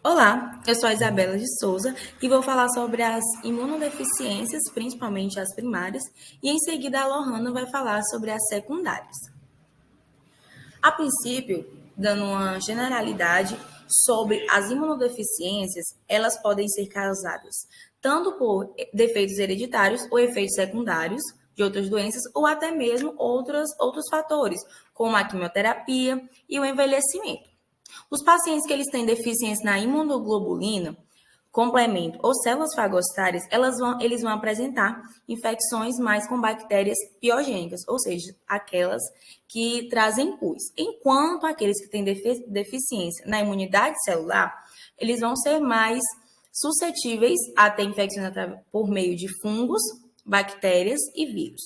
Olá, eu sou a Isabela de Souza e vou falar sobre as imunodeficiências, principalmente as primárias, e em seguida a Lohana vai falar sobre as secundárias. A princípio, dando uma generalidade sobre as imunodeficiências, elas podem ser causadas tanto por defeitos hereditários ou efeitos secundários de outras doenças, ou até mesmo outros fatores, como a quimioterapia e o envelhecimento. Os pacientes que eles têm deficiência na imunoglobulina, complemento ou células fagocitárias, eles vão apresentar infecções mais com bactérias piogênicas, ou seja, aquelas que trazem pus. Enquanto aqueles que têm deficiência na imunidade celular, eles vão ser mais suscetíveis a ter infecções por meio de fungos, bactérias e vírus.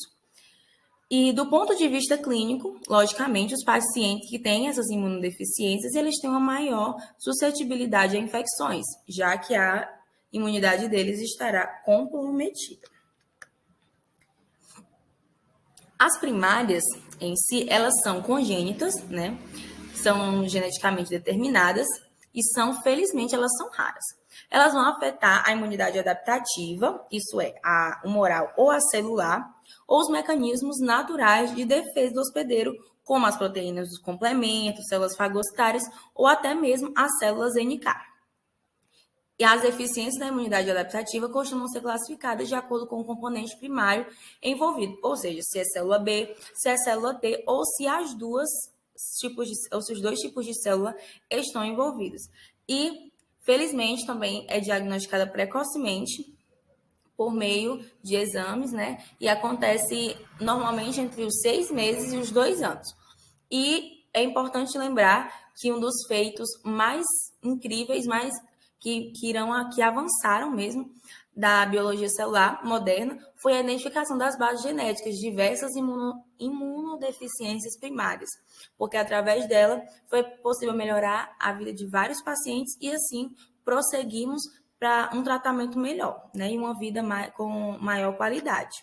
E do ponto de vista clínico, logicamente, os pacientes que têm essas imunodeficiências, eles têm uma maior suscetibilidade a infecções, já que a imunidade deles estará comprometida. As primárias em si, elas são congênitas, né? São geneticamente determinadas e felizmente, elas são raras. Elas vão afetar a imunidade adaptativa, isso é, a humoral ou a celular, ou os mecanismos naturais de defesa do hospedeiro, como as proteínas dos complementos, células fagocitárias ou até mesmo as células NK. E as deficiências da imunidade adaptativa costumam ser classificadas de acordo com o componente primário envolvido, ou seja, se é célula B, se é célula T, ou se os dois tipos de célula estão envolvidos. E, felizmente, também é diagnosticada precocemente por meio de exames, né? E acontece normalmente entre os 6 meses e os 2 anos. E é importante lembrar que um dos feitos mais incríveis, que avançaram mesmo da biologia celular moderna, foi a identificação das bases genéticas de diversas imunodeficiências primárias, porque através dela foi possível melhorar a vida de vários pacientes e assim prosseguimos para um tratamento melhor, né, e uma vida com maior qualidade.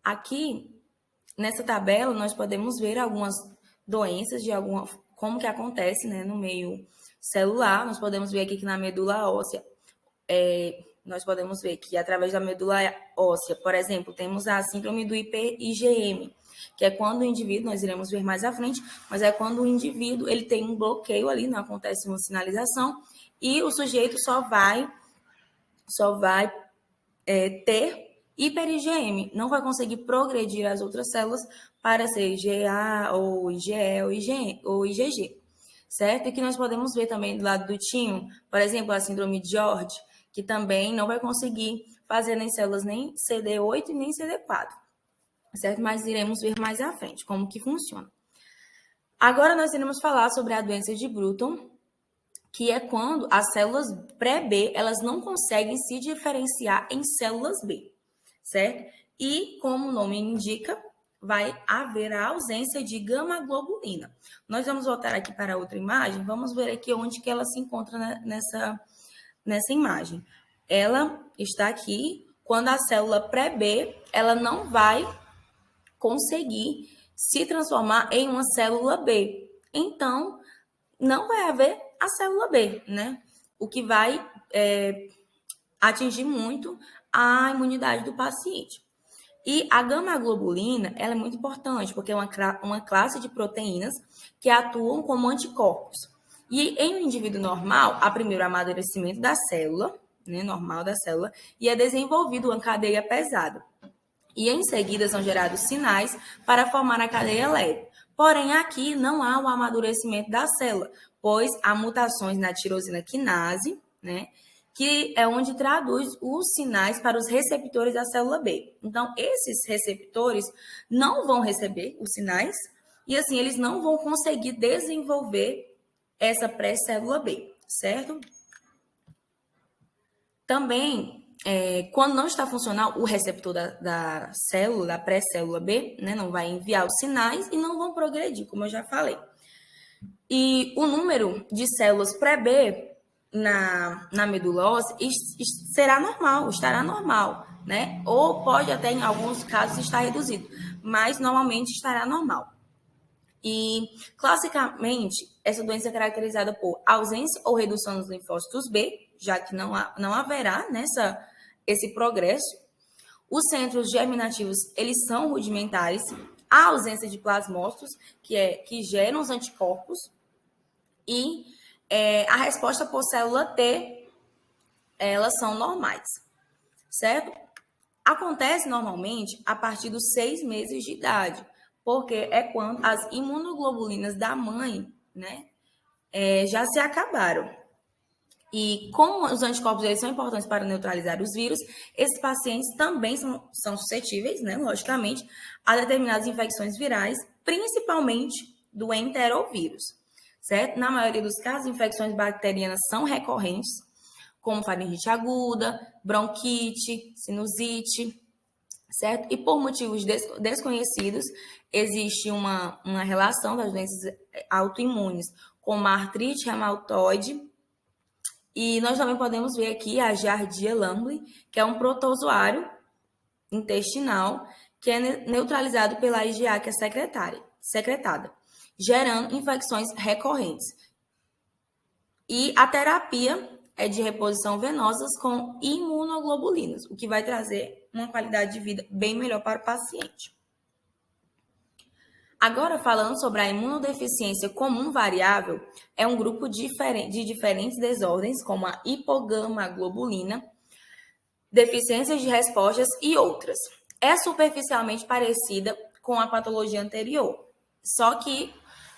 Aqui, nessa tabela, nós podemos ver algumas doenças como que acontece, né, no meio celular. Nós podemos ver aqui que na medula óssea, nós podemos ver que através da medula óssea, por exemplo, temos a síndrome do hiper-IgM, que é quando o indivíduo, nós iremos ver mais à frente, mas é quando o indivíduo ele tem um bloqueio ali, não acontece uma sinalização, e o sujeito só vai ter hiper-IgM, não vai conseguir progredir as outras células para ser IgA ou IgE ou IgG, certo? E que nós podemos ver também do lado do timo, por exemplo, a síndrome de George, que também não vai conseguir fazer nem células nem CD8 e nem CD4, certo? Mas iremos ver mais à frente como que funciona. Agora nós iremos falar sobre a doença de Bruton, que é quando as células pré-B, elas não conseguem se diferenciar em células B, certo? E, como o nome indica, vai haver a ausência de gama-globulina. Nós vamos voltar aqui para outra imagem, vamos ver aqui onde que ela se encontra nessa imagem. Ela está aqui quando a célula pré-B, ela não vai conseguir se transformar em uma célula B. Então, não vai haver a célula B, né? O que vai atingir muito a imunidade do paciente. E a gama-globulina, ela é muito importante, porque é uma classe de proteínas que atuam como anticorpos. E em um indivíduo normal, há primeiro o amadurecimento da célula, né, normal da célula, e é desenvolvido uma cadeia pesada. E em seguida são gerados sinais para formar a cadeia leve. Porém, aqui não há o amadurecimento da célula, pois há mutações na tirosina quinase, né, que é onde traduz os sinais para os receptores da célula B. Então, esses receptores não vão receber os sinais e, assim, eles não vão conseguir desenvolver essa pré-célula B, certo? Também, quando não está funcional o receptor da célula, da pré-célula B, né, não vai enviar os sinais e não vão progredir, como eu já falei. E o número de células pré-B na medula óssea estará normal, né? Ou pode até, em alguns casos, estar reduzido, mas normalmente estará normal. E, classicamente, essa doença é caracterizada por ausência ou redução dos linfócitos B, já que não haverá esse progresso. Os centros germinativos, eles são rudimentares. A ausência de plasmócitos, que geram os anticorpos. E a resposta por célula T, elas são normais, certo? Acontece normalmente a partir dos 6 meses de idade, porque é quando as imunoglobulinas da mãe, né, já se acabaram. E como os anticorpos eles são importantes para neutralizar os vírus, esses pacientes também são suscetíveis, né, logicamente, a determinadas infecções virais, principalmente do enterovírus, certo? Na maioria dos casos, infecções bacterianas são recorrentes, como faringite aguda, bronquite, sinusite, certo? E por motivos desconhecidos, existe uma relação das doenças autoimunes com uma artrite reumatoide. E nós também podemos ver aqui a Giardia lambli, que é um protozoário intestinal que é neutralizado pela IgA, que é secretada, gerando infecções recorrentes. E a terapia é de reposição venosas com imunoglobulinas, o que vai trazer uma qualidade de vida bem melhor para o paciente. Agora, falando sobre a imunodeficiência comum variável, é um grupo de diferentes desordens, como a hipogamaglobulina, deficiências de respostas e outras. É superficialmente parecida com a patologia anterior, só que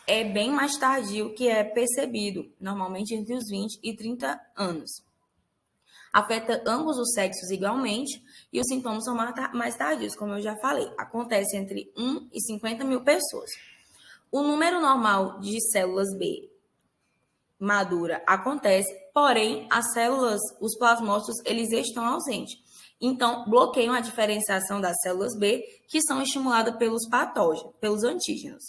é bem mais tardio que é percebido, normalmente entre os 20 e 30 anos. Afeta ambos os sexos igualmente e os sintomas são mais tardios, como eu já falei. Acontece entre 1 e 50 mil pessoas. O número normal de células B madura acontece, porém, os plasmócitos, eles estão ausentes. Então, bloqueiam a diferenciação das células B, que são estimuladas pelos patógenos, pelos antígenos.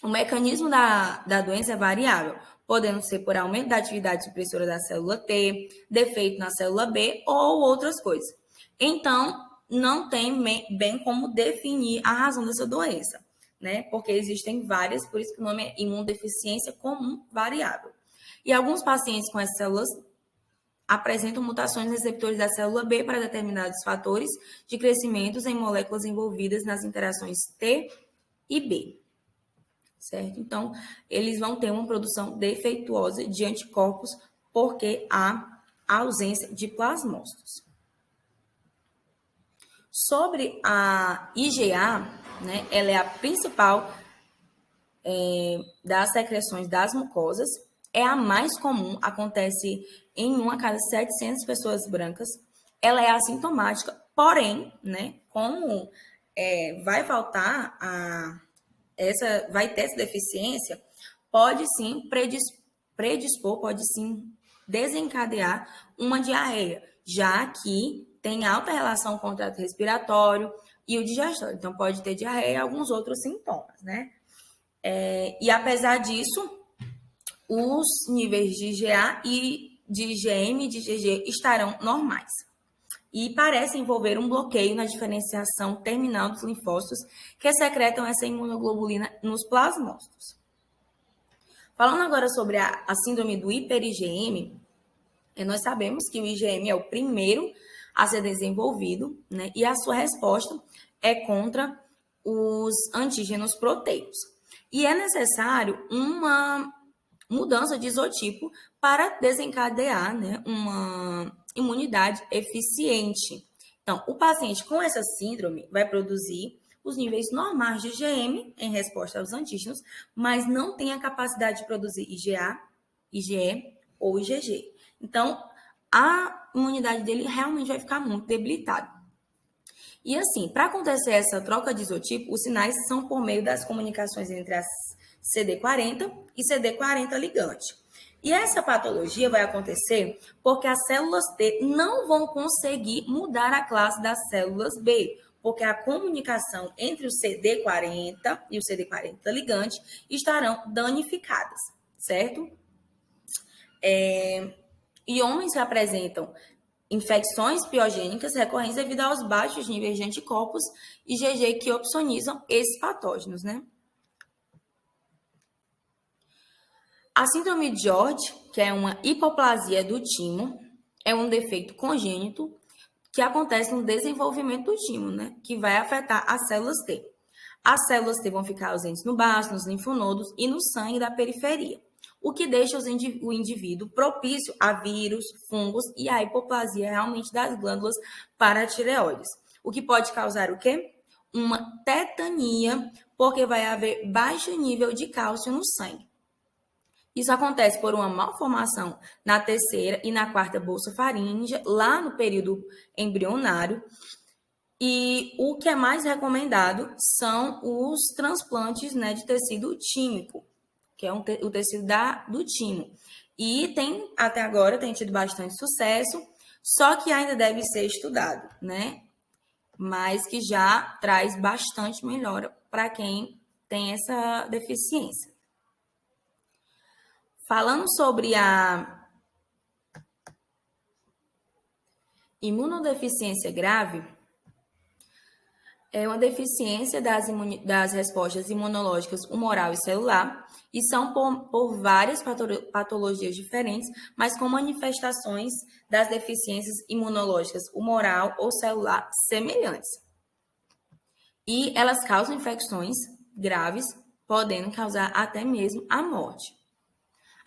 O mecanismo da doença é variável, podendo ser por aumento da atividade supressora da célula T, defeito na célula B ou outras coisas. Então, não tem bem como definir a razão dessa doença, né? Porque existem várias, por isso que o nome é imunodeficiência comum variável. E alguns pacientes com essas células apresentam mutações nos receptores da célula B para determinados fatores de crescimento em moléculas envolvidas nas interações T e B. Certo? Então, eles vão ter uma produção defeituosa de anticorpos porque há ausência de plasmócitos. Sobre a IgA, né, ela é a principal das secreções das mucosas, é a mais comum, acontece em 1 a cada 700 pessoas brancas. Ela é assintomática, porém, né, como vai faltar vai ter essa deficiência, pode sim predispor, pode sim desencadear uma diarreia, já que tem alta relação com o trato respiratório e o digestório. Então, pode ter diarreia e alguns outros sintomas, né? E apesar disso, os níveis de IgA e de IgM e de IgG estarão normais. E parece envolver um bloqueio na diferenciação terminal dos linfócitos que secretam essa imunoglobulina nos plasmócitos. Falando agora sobre a síndrome do hiper-IgM, nós sabemos que o IgM é o primeiro a ser desenvolvido, né? E a sua resposta é contra os antígenos proteicos. E é necessário uma mudança de isotipo para desencadear, né, uma imunidade eficiente. Então, o paciente com essa síndrome vai produzir os níveis normais de IgM em resposta aos antígenos, mas não tem a capacidade de produzir IgA, IgE ou IgG. Então, a imunidade dele realmente vai ficar muito debilitada. E assim, para acontecer essa troca de isotipo, os sinais são por meio das comunicações entre as CD40 e CD40 ligante. E essa patologia vai acontecer porque as células T não vão conseguir mudar a classe das células B, porque a comunicação entre o CD40 e o CD40 ligante estarão danificadas, certo? E homens que apresentam infecções piogênicas recorrentes devido aos baixos níveis de anticorpos IgG que opsonizam esses patógenos, né? A síndrome de George, que é uma hipoplasia do timo, é um defeito congênito que acontece no desenvolvimento do timo, né? Que vai afetar as células T. As células T vão ficar ausentes no baço, nos linfonodos e no sangue da periferia, o que deixa o indivíduo propício a vírus, fungos e a hipoplasia realmente das glândulas paratireoides, o que pode causar o quê? Uma tetania, porque vai haver baixo nível de cálcio no sangue. Isso acontece por uma malformação na terceira e na quarta bolsa faríngea, lá no período embrionário. E o que é mais recomendado são os transplantes, né, de tecido tímico, que é o tecido do timo. E até agora, tem tido bastante sucesso, só que ainda deve ser estudado, né? Mas que já traz bastante melhora para quem tem essa deficiência. Falando sobre a imunodeficiência grave, é uma deficiência das respostas imunológicas humoral e celular, e são por várias patologias diferentes, mas com manifestações das deficiências imunológicas humoral ou celular semelhantes. E elas causam infecções graves, podendo causar até mesmo a morte.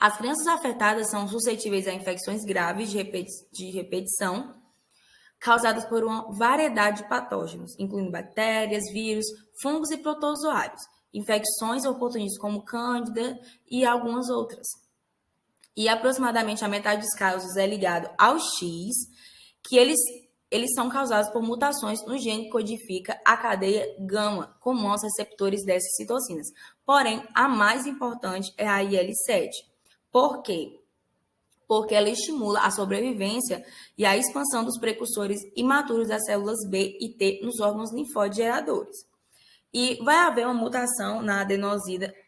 As crianças afetadas são suscetíveis a infecções graves de repetição, causadas por uma variedade de patógenos, incluindo bactérias, vírus, fungos e protozoários, infecções oportunistas como cândida e algumas outras. E aproximadamente a metade dos casos é ligado ao X, que eles são causados por mutações no gene que codifica a cadeia gama, comum aos receptores dessas citocinas. Porém, a mais importante é a IL-7. Por quê? Porque ela estimula a sobrevivência e a expansão dos precursores imaturos das células B e T nos órgãos linfóides geradores. E vai haver uma mutação na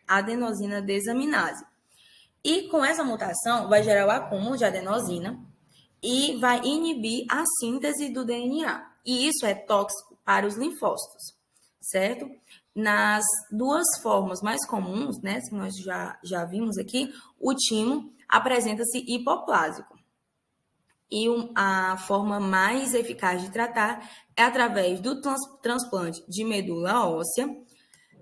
adenosina desaminase. E com essa mutação, vai gerar o acúmulo de adenosina e vai inibir a síntese do DNA. E isso é tóxico para os linfócitos, certo? Nas duas formas mais comuns, né, que nós já vimos aqui, o timo apresenta-se hipoplásico. E a forma mais eficaz de tratar é através do transplante de medula óssea,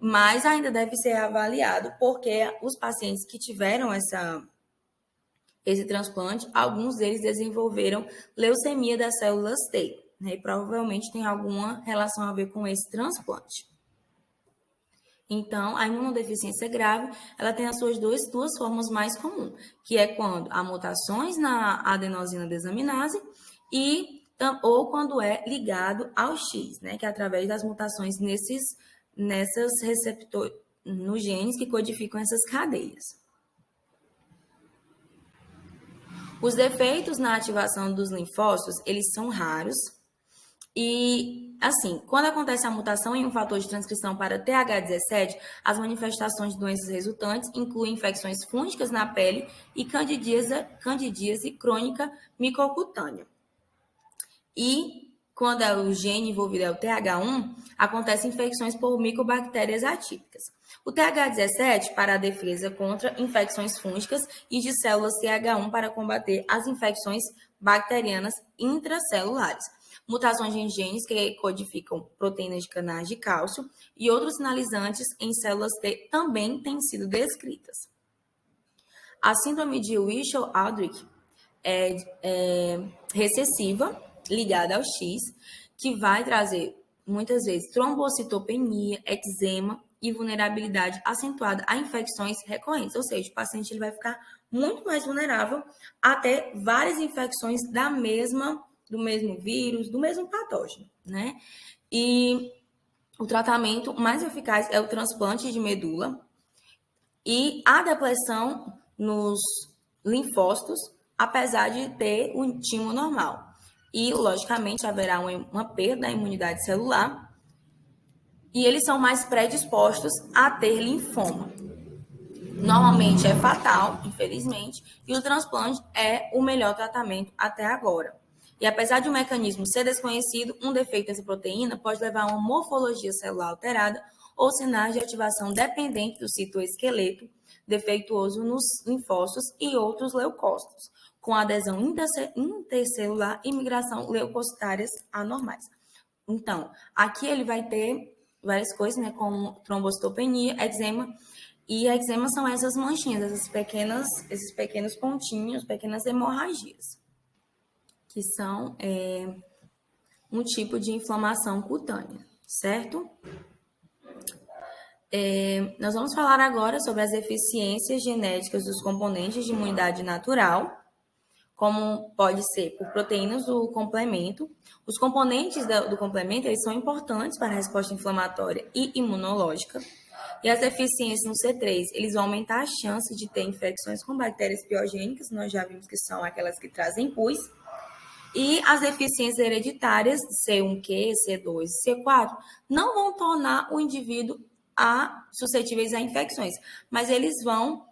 mas ainda deve ser avaliado porque os pacientes que tiveram esse transplante, alguns deles desenvolveram leucemia das células T, né, e provavelmente tem alguma relação a ver com esse transplante. Então, a imunodeficiência grave, ela tem as suas duas formas mais comuns, que é quando há mutações na adenosina desaminase ou quando é ligado ao X, né, que é através das mutações nessas receptores, nos genes que codificam essas cadeias. Os defeitos na ativação dos linfócitos, eles são raros. E, assim, quando acontece a mutação em um fator de transcrição para TH17, as manifestações de doenças resultantes incluem infecções fúngicas na pele e candidíase crônica micocutânea. E, quando o gene envolvido é o TH1, acontecem infecções por micobactérias atípicas. O TH17 para a defesa contra infecções fúngicas e de células TH1 para combater as infecções bacterianas intracelulares. Mutações em genes que codificam proteínas de canais de cálcio e outros sinalizantes em células T também têm sido descritas. A síndrome de Winchell-Aldrich é recessiva, ligada ao X, que vai trazer, muitas vezes, trombocitopenia, eczema e vulnerabilidade acentuada a infecções recorrentes. Ou seja, o paciente ele vai ficar muito mais vulnerável a ter várias infecções do mesmo vírus, do mesmo patógeno, né? E o tratamento mais eficaz é o transplante de medula e a depressão nos linfócitos, apesar de ter um timo normal. E, logicamente, haverá uma perda da imunidade celular e eles são mais predispostos a ter linfoma. Normalmente é fatal, infelizmente, e o transplante é o melhor tratamento até agora. E apesar de o mecanismo ser desconhecido, um defeito dessa proteína pode levar a uma morfologia celular alterada ou sinais de ativação dependente do citoesqueleto defeituoso nos linfócitos e outros leucócitos, com adesão intercelular e migração leucocitárias anormais. Então, aqui ele vai ter várias coisas, né, como trombocitopenia, eczema, e eczema são essas manchinhas, esses pequenos pontinhos, pequenas hemorragias, que são um tipo de inflamação cutânea, certo? Nós vamos falar agora sobre as deficiências genéticas dos componentes de imunidade natural, como pode ser por proteínas do complemento. Os componentes do complemento eles são importantes para a resposta inflamatória e imunológica. E as deficiências no C3, eles vão aumentar a chance de ter infecções com bactérias piogênicas, nós já vimos que são aquelas que trazem pus. E as deficiências hereditárias, C1Q, C2 e C4, não vão tornar o indivíduo suscetíveis a infecções, mas eles vão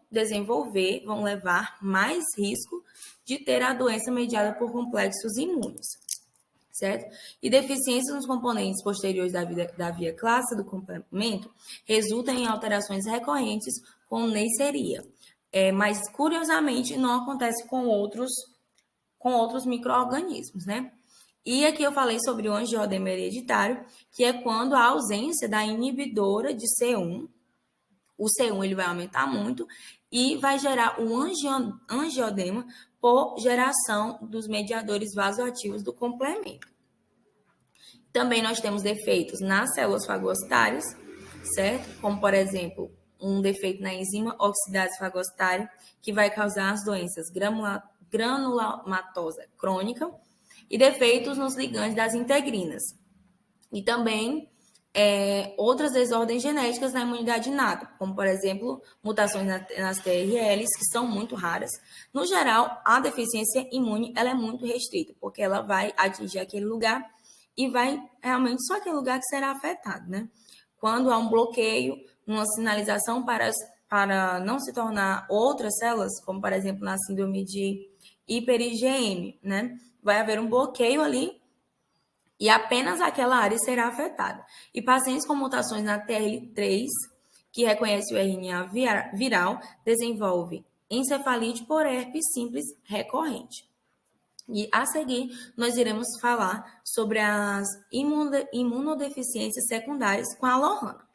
vão levar mais risco de ter a doença mediada por complexos imunes, certo? E deficiências nos componentes posteriores da via clássica do complemento resultam em alterações recorrentes com neisseria. Mas, curiosamente, não acontece com outros micro-organismos, né? E aqui eu falei sobre o angioedema hereditário, que é quando a ausência da inibidora de C1, o C1 ele vai aumentar muito e vai gerar um angioedema por geração dos mediadores vasoativos do complemento. Também nós temos defeitos nas células fagocitárias, certo? Como, por exemplo, um defeito na enzima oxidase fagocitária, que vai causar as doenças granulomatosa crônica, e defeitos nos ligandes das integrinas. E também outras desordens genéticas na imunidade inata, como, por exemplo, mutações nas TRLs, que são muito raras. No geral, a deficiência imune ela é muito restrita, porque ela vai atingir aquele lugar e vai realmente só aquele lugar que será afetado, né? Quando há um bloqueio, uma sinalização para não se tornar outras células, como, por exemplo, na síndrome de hiper-IgM, né? Vai haver um bloqueio ali e apenas aquela área será afetada. E pacientes com mutações na TRL3, que reconhece o RNA viral, desenvolve encefalite por herpes simples recorrente. E a seguir, nós iremos falar sobre as imunodeficiências secundárias com a Lohana.